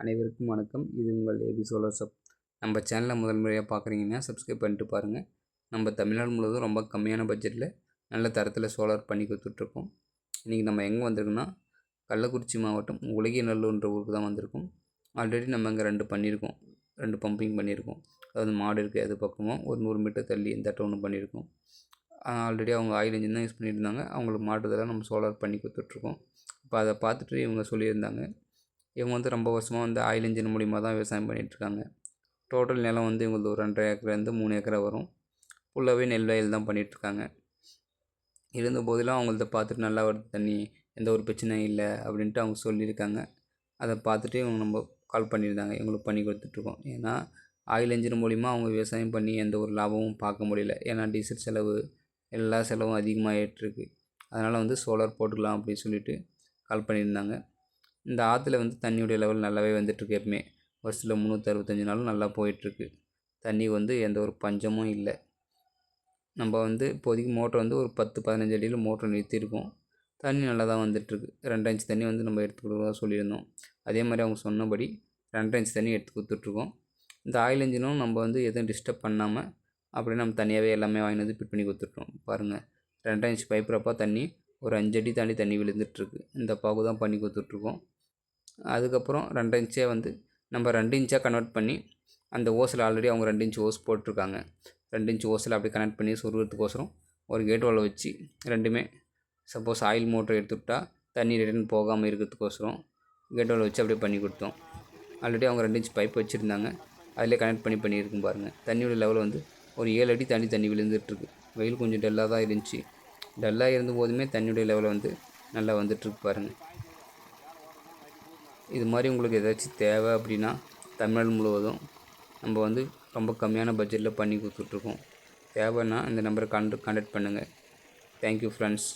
அனைவருக்கும் வணக்கம். இது உங்கள் ஏபி சோலார் சப். நம்ம சேனலை முதல் முறையாக பார்க்குறீங்கன்னா சப்ஸ்கிரைப் பண்ணிட்டு பாருங்கள். நம்ம தமிழ்நாடு முழுவதும் ரொம்ப கம்மியான பட்ஜெட்டில் நல்ல தரத்தில் சோலார் பண்ணி கொடுத்துட்ருக்கோம். இன்றைக்கி நம்ம எங்கே வந்திருக்கோன்னா கள்ளக்குறிச்சி மாவட்டம் உலகியநல்லூர்ன்ற ஊருக்கு தான் வந்திருக்கோம். ஆல்ரெடி நம்ம இங்கே 2 பண்ணியிருக்கோம், 2 பம்பிங் பண்ணியிருக்கோம். அதாவது மாடு இருக்குது அது பக்கமாக ஒரு 100 மீட்டர் தள்ளி இந்த ஒன்று பண்ணியிருக்கோம். ஆல்ரெடி அவங்க ஆயில் இன்ஜின் தான் யூஸ் பண்ணியிருந்தாங்க. அவங்களுக்கு மாட்டுதெல்லாம் நம்ம சோலார் பண்ணி கொடுத்துட்ருக்கோம். இப்போ அதை பார்த்துட்டு இவங்க சொல்லியிருந்தாங்க, இவங்க வந்து ரொம்ப வருஷமாக வந்து ஆயில் இன்ஜின் மூலிமா தான் விவசாயம் பண்ணிகிட்ருக்காங்க. டோட்டல் நிலம் வந்து இவங்களுக்கு ஒரு 2.5 ஏக்கர்லேருந்து 3 ஏக்கரா வரும். ஃபுல்லாகவே நெல் வயல் தான் பண்ணிகிட்ருக்காங்க. இருந்த போதிலும் அவங்கள்ட்ட பார்த்துட்டு நல்லா வருது தண்ணி, எந்த ஒரு பிரச்சனையும் இல்லை அப்படின்ட்டு அவங்க சொல்லியிருக்காங்க. அதை பார்த்துட்டு இவங்க நம்ம கால் பண்ணியிருந்தாங்க, இவங்களுக்கு பண்ணி கொடுத்துட்ருக்கோம். ஏன்னா ஆயில் இன்ஜின் மூலிமா அவங்க விவசாயம் பண்ணி எந்த ஒரு லாபமும் பார்க்க முடியல. ஏன்னா டீசல் செலவு எல்லா செலவும் அதிகமாகிட்டுருக்கு. அதனால் வந்து சோலார் போட்டுக்கலாம் அப்படின்னு சொல்லிட்டு கால் பண்ணியிருந்தாங்க. இந்த ஆற்றுல வந்து தண்ணியுடைய லெவல் நல்லாவே வந்துட்டுருக்கு. எப்பவுமே வருஷத்தில் 365 நாளும் நல்லா போயிட்டுருக்கு. தண்ணி வந்து எந்த ஒரு பஞ்சமும் இல்லை. நம்ம வந்து இப்போதைக்கு மோட்டர் வந்து ஒரு 10-15 அடியில் மோட்டர் நிறுத்தியிருக்கோம். தண்ணி நல்லா தான் வந்துட்டுருக்கு. 2 இன்ச் தண்ணி வந்து நம்ம எடுத்து கொடுக்குறதா சொல்லியிருந்தோம். அதே மாதிரி அவங்க சொன்னபடி 2 இன்ச் தண்ணி எடுத்து கொடுத்துட்ருக்கோம். இந்த ஆயில் இன்ஜினும் நம்ம வந்து எதுவும் டிஸ்டர்ப் பண்ணாமல் அப்படியே நம்ம தனியாகவே எல்லாமே வாங்கி வந்து ஃபிட் பண்ணி கொடுத்துட்றோம். பாருங்கள், 2 இன்ச் பைப்புறப்பா தண்ணி ஒரு 5 அடி தாண்டி தண்ணி விழுந்துட்டுருக்கு. இந்த பாகு தான் பண்ணி கொடுத்துட்ருக்கோம். அதுக்கப்புறம் 2 இன்ச்சே வந்து நம்ம 2 இன்ச்சாக கன்வெர்ட் பண்ணி அந்த ஓஸில் ஆல்ரெடி அவங்க 2 இன்ச் ஓஸ் போட்டிருக்காங்க. 2 இன்ச் ஓஸில் அப்படியே கனெக்ட் பண்ணி சொருகிறதுக்கோசரம் ஒரு கேட் வால் வச்சு ரெண்டுமே சப்போஸ் ஆயில் மோட்டர் எடுத்துவிட்டா தண்ணி ரிட்டர்ன் போகாமல் இருக்கிறதுக்கோசரம் கேட் வால் வச்சு அப்படியே பண்ணி கொடுத்தோம். ஆல்ரெடி அவங்க 2 இன்ச் பைப் வச்சுருந்தாங்க, அதிலே கனெக்ட் பண்ணியிருக்கும் பாருங்கள். தண்ணியோட லெவல் வந்து ஒரு 7 அடி தாண்டி தண்ணி விழுந்துட்டுருக்கு. வெயில் கொஞ்சம் டல்லாக தான் இருந்துச்சு. டல்லாக இருந்தபோதுமே தண்ணியுடைய லெவல் வந்து நல்லா வந்துட்டுருக்கு பாருங்கள். இது மாதிரி உங்களுக்கு ஏதாச்சும் தேவை அப்படின்னா தமிழ்நாடு முழுவதும் நம்ம வந்து ரொம்ப கம்மியான பட்ஜெட்டில் பண்ணி கொடுத்துட்ருக்கோம். தேவைன்னா இந்த நம்பரை கான்டாக்ட் பண்ணுங்கள். Thank you friends.